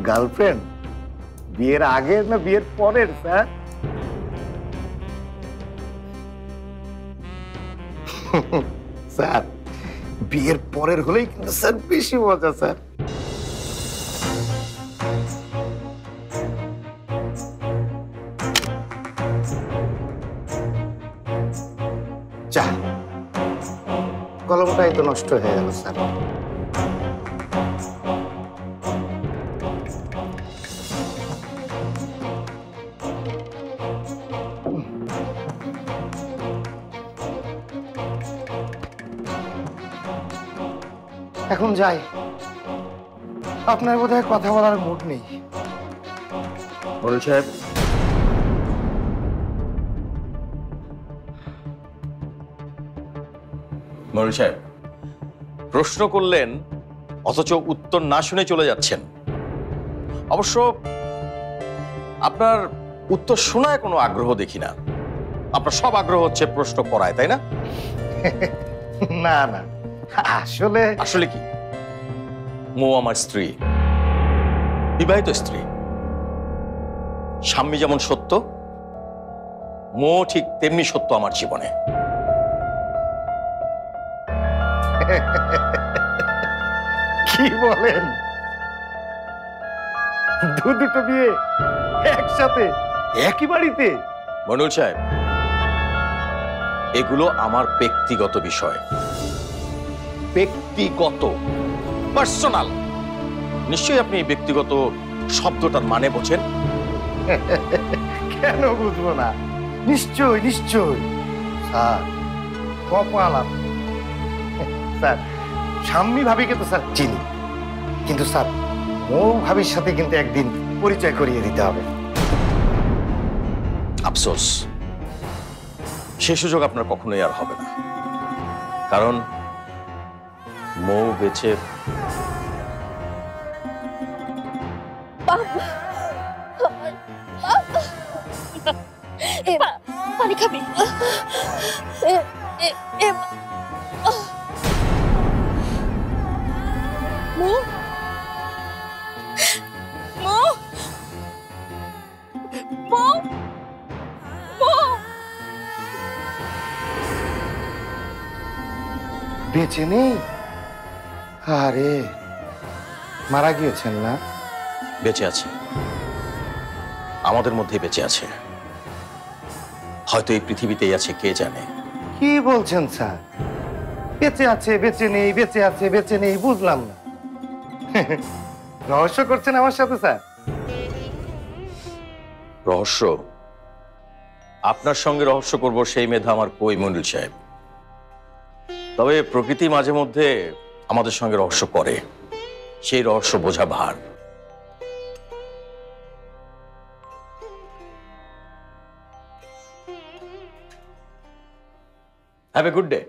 Girlfriend বিয়ের আগের না বিয়ের পরের স্যার? স্যার বিয়ের পরের হলেই কিন্তু স্যার বেশি মজা স্যার। যা, কলমটাই তো নষ্ট হয়ে গেল স্যার। এখন যাই, আপনার বোধহয় কথা বলার মুড নেই। মনিল সাহেব, মনিল সাহেব প্রশ্ন করলেন অথচ উত্তর না শুনে চলে যাচ্ছেন। অবশ্য আপনার উত্তর শোনায় কোনো আগ্রহ দেখি না। আপনার সব আগ্রহ হচ্ছে প্রশ্ন করায়, তাই না? না না, আসলে আসলে কি, মৌ আমার স্ত্রী, বিবাহিত স্ত্রী। স্বামী যেমন সত্য, মৌ ঠিক তেমনি সত্য আমার জীবনে। কি বলেন? দুটো বিয়ে একসাথে একই বাড়িতে? মনিল সাহেব, এগুলো আমার ব্যক্তিগত বিষয়, ব্যক্তিগত, পার্সোনাল। নিশ্চয়ই আপনি ব্যক্তিগত শব্দটার মানে বোঝেন। কেন বুঝবো না? নিশ্চয় নিশ্চয় স্যার, কপাল আপনি। স্যার স্বামী ভাবিকে তো স্যার চিনি, কিন্তু স্যার মৌ ভাবির সাথে কিন্তু একদিন পরিচয় করিয়ে দিতে হবে। আফসোস, সে সুযোগ আপনার কখনোই আর হবে না, কারণ মৌ বেঁচে। পানি খাবি? বেঁচে নেই? আরে মারা গিয়েছেন না? বেঁচে আছে, আমাদের মধ্যে বেঁচে আছে, হয়তো এই পৃথিবীতেই আছে, কে জানে। কি বলছেন স্যার? বেঁচে আছে, বেঁচে নেই, বেঁচে আছে, বেঁচে নেই, বুঝলাম না। রহস্য করছেন আমার সাথে স্যার? রহস্য? আপনার সঙ্গে রহস্য করব সেই মেধা আমার কই মনিল সাহেব। তবে প্রকৃতি মাঝে মধ্যে আমাদের সঙ্গে রহস্য করে, সেই রহস্য বোঝা ভার। Have a good day.